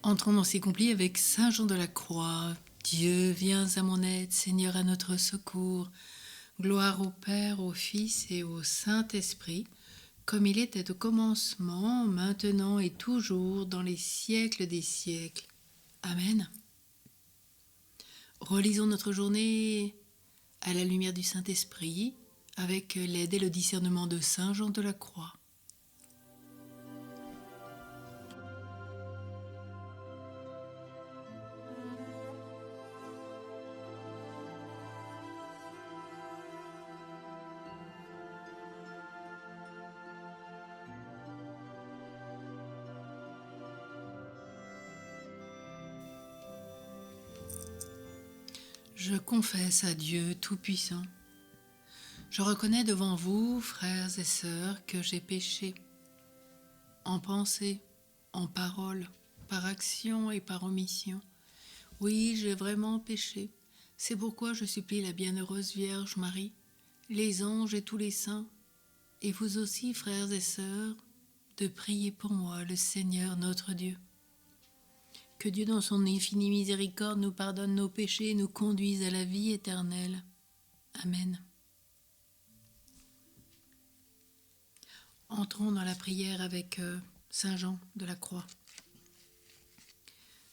Entrons dans ces complis avec Saint Jean de la Croix. Dieu, viens à mon aide, Seigneur, à notre secours. Gloire au Père, au Fils et au Saint-Esprit, comme il était au commencement, maintenant et toujours, dans les siècles des siècles. Amen. Relisons notre journée à la lumière du Saint-Esprit, avec l'aide et le discernement de Saint Jean de la Croix. Je confesse à Dieu Tout-Puissant. Je reconnais devant vous, frères et sœurs, que j'ai péché, en pensée, en parole, par action et par omission. Oui, j'ai vraiment péché. C'est pourquoi je supplie la bienheureuse Vierge Marie, les anges et tous les saints, et vous aussi, frères et sœurs, de prier pour moi, le Seigneur notre Dieu. Que Dieu, dans son infinie miséricorde, nous pardonne nos péchés et nous conduise à la vie éternelle. Amen. Entrons dans la prière avec Saint Jean de la Croix.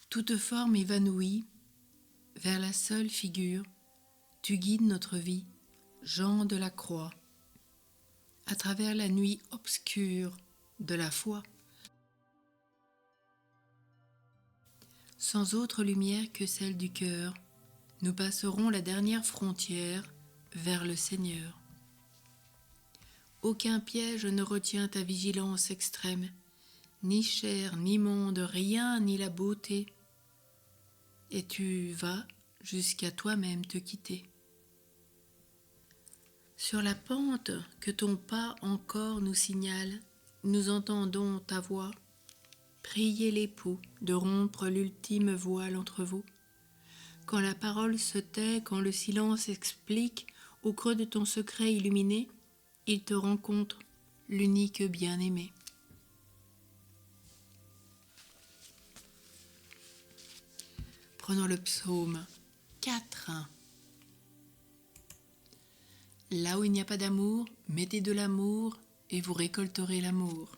Toute forme évanouie, vers la seule figure, tu guides notre vie, Jean de la Croix. À travers la nuit obscure de la foi, sans autre lumière que celle du cœur, nous passerons la dernière frontière vers le Seigneur. Aucun piège ne retient ta vigilance extrême, ni chair, ni monde, rien, ni la beauté, et tu vas jusqu'à toi-même te quitter. Sur la pente que ton pas encore nous signale, nous entendons ta voix, prier l'époux de rompre l'ultime voile entre vous. Quand la parole se tait, quand le silence explique, au creux de ton secret illuminé, il te rencontre, l'unique bien-aimé. Prenons le psaume 4. Là où il n'y a pas d'amour, mettez de l'amour et vous récolterez l'amour.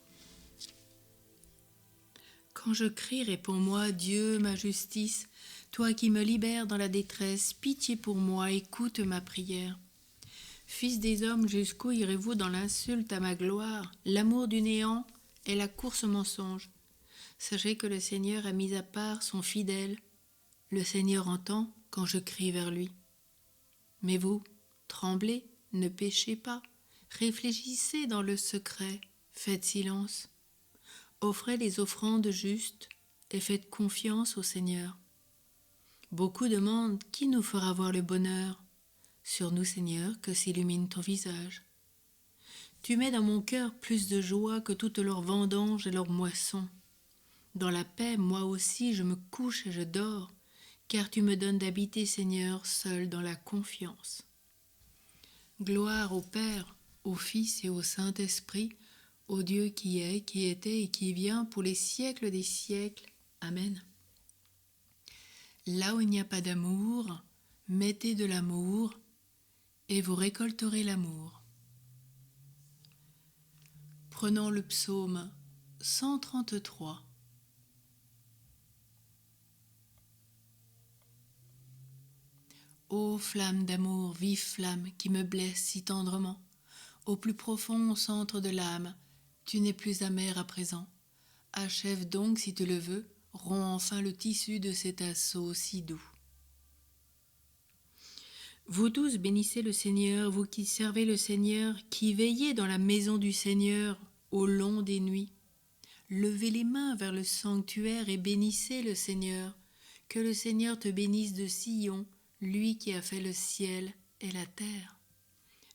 Quand je crie, réponds-moi, Dieu, ma justice, toi qui me libères dans la détresse, pitié pour moi, écoute ma prière. Fils des hommes, jusqu'où irez-vous dans l'insulte à ma gloire? L'amour du néant est la course au mensonge. Sachez que le Seigneur a mis à part son fidèle. Le Seigneur entend quand je crie vers lui. Mais vous, tremblez, ne péchez pas, réfléchissez dans le secret, faites silence. Offrez les offrandes justes et faites confiance au Seigneur. Beaucoup demandent qui nous fera voir le bonheur. Sur nous, Seigneur, que s'illumine ton visage. Tu mets dans mon cœur plus de joie que toutes leurs vendanges et leurs moissons. Dans la paix, moi aussi, je me couche et je dors, car tu me donnes d'habiter, Seigneur, seul dans la confiance. Gloire au Père, au Fils et au Saint-Esprit, au Dieu qui est, qui était et qui vient pour les siècles des siècles. Amen. Là où il n'y a pas d'amour, mettez de l'amour et vous récolterez l'amour. Prenons le psaume 133. Ô flamme d'amour, vive flamme qui me blesse si tendrement, au plus profond centre de l'âme, tu n'es plus amère à présent. Achève donc, si tu le veux, romps enfin le tissu de cet assaut si doux. Vous tous bénissez le Seigneur, vous qui servez le Seigneur, qui veillez dans la maison du Seigneur au long des nuits. Levez les mains vers le sanctuaire et bénissez le Seigneur. Que le Seigneur te bénisse de Sion, lui qui a fait le ciel et la terre.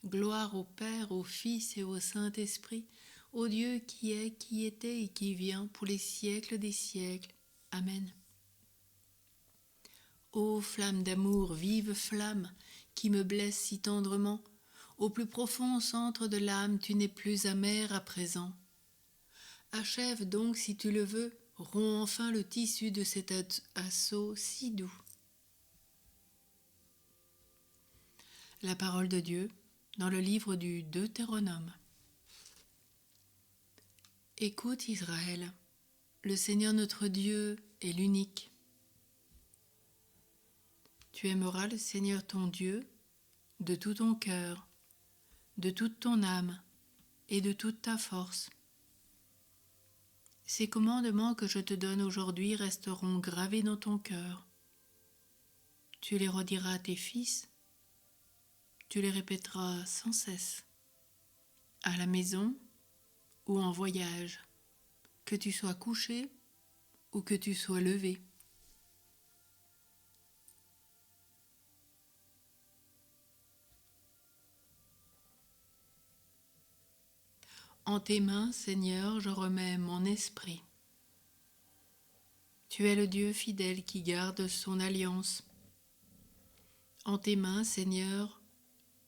Gloire au Père, au Fils et au Saint-Esprit, au Dieu qui est, qui était et qui vient pour les siècles des siècles. Amen. Ô flamme d'amour, vive flamme, qui me blesse si tendrement, au plus profond centre de l'âme, tu n'es plus amère à présent. Achève donc, si tu le veux, Romps enfin le tissu de cet assaut si doux. La parole de Dieu dans le livre du Deutéronome. Écoute Israël, le Seigneur notre Dieu est l'unique. Tu aimeras le Seigneur ton Dieu de tout ton cœur, de toute ton âme et de toute ta force. Ces commandements que je te donne aujourd'hui resteront gravés dans ton cœur. Tu les rediras à tes fils, tu les répéteras sans cesse, à la maison ou en voyage, que tu sois couché ou que tu sois levé. En tes mains, Seigneur, je remets mon esprit. Tu es le Dieu fidèle qui garde son alliance. En tes mains, Seigneur,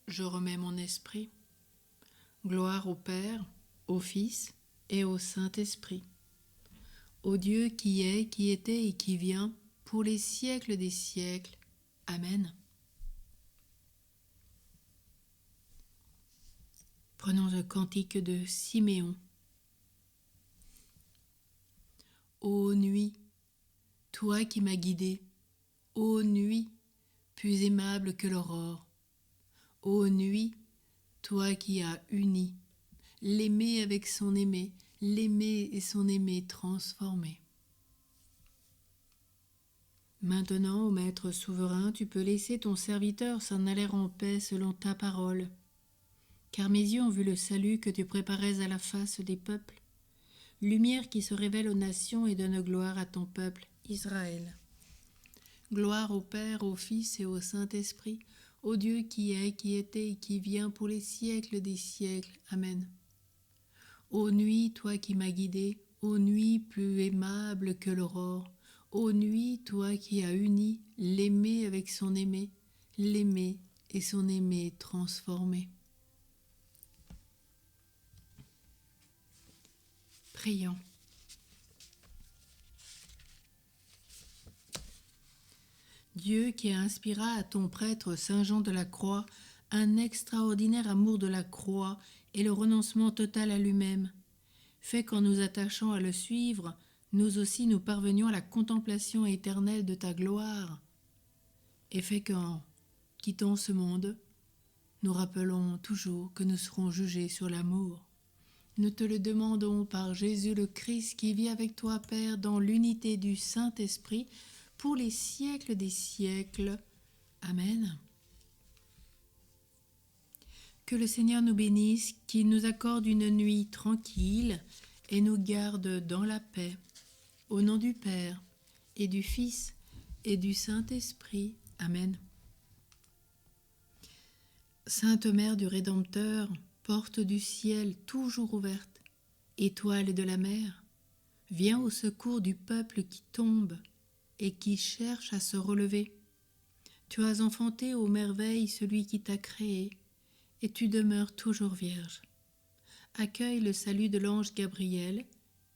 je remets mon esprit. Gloire au Père, au Fils et au Saint-Esprit. Au Dieu qui est, qui était et qui vient, pour les siècles des siècles. Amen. Prenons le cantique de Siméon. Ô nuit, toi qui m'as guidé, ô nuit, plus aimable que l'aurore, ô nuit, toi qui as uni l'aimé avec son aimé, l'aimé et son aimé transformés. Maintenant, ô Maître souverain, tu peux laisser ton serviteur s'en aller en paix selon ta parole. Car mes yeux ont vu le salut que tu préparais à la face des peuples, lumière qui se révèle aux nations et donne gloire à ton peuple, Israël. Gloire au Père, au Fils et au Saint-Esprit, au Dieu qui est, qui était et qui vient pour les siècles des siècles. Amen. Ô nuit, toi qui m'as guidé, ô nuit plus aimable que l'aurore, ô nuit, toi qui as uni l'aimé avec son aimé, l'aimé et son aimé transformés. Prions. Dieu qui inspira à ton prêtre Saint Jean de la Croix un extraordinaire amour de la croix et le renoncement total à lui-même, fait qu'en nous attachant à le suivre, nous aussi nous parvenions à la contemplation éternelle de ta gloire, et fait qu'en quittant ce monde, nous rappelons toujours que nous serons jugés sur l'amour. Nous te le demandons par Jésus le Christ qui vit avec toi, Père, dans l'unité du Saint-Esprit, pour les siècles des siècles. Amen. Que le Seigneur nous bénisse, qu'il nous accorde une nuit tranquille et nous garde dans la paix. Au nom du Père et du Fils et du Saint-Esprit. Amen. Sainte Mère du Rédempteur, porte du ciel toujours ouverte, étoile de la mer, viens au secours du peuple qui tombe et qui cherche à se relever. Tu as enfanté aux merveilles celui qui t'a créé, et tu demeures toujours vierge. Accueille le salut de l'ange Gabriel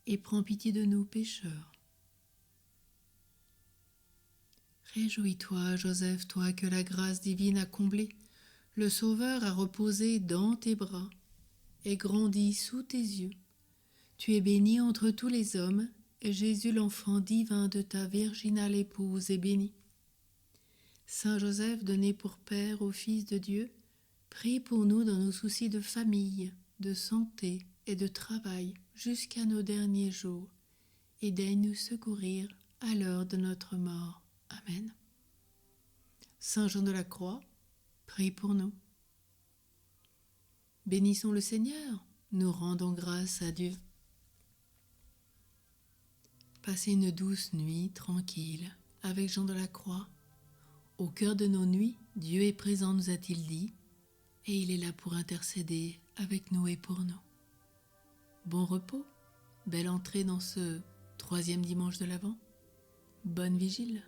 et prends pitié de nous pécheurs. Réjouis-toi, Joseph, toi que la grâce divine a comblé. Le Sauveur a reposé dans tes bras et grandi sous tes yeux. Tu es bénie entre tous les hommes, et Jésus, l'enfant divin de ta virginale épouse, est béni. Saint Joseph, donné pour Père au Fils de Dieu, prie pour nous dans nos soucis de famille, de santé et de travail jusqu'à nos derniers jours, et daigne nous secourir à l'heure de notre mort. Amen. Saint Jean de la Croix, prie pour nous. Bénissons le Seigneur, nous rendons grâce à Dieu. Passez une douce nuit tranquille avec Jean de la Croix. Au cœur de nos nuits, Dieu est présent, nous a-t-il dit, et il est là pour intercéder avec nous et pour nous. Bon repos, belle entrée dans ce 3e dimanche de l'Avent. Bonne vigile.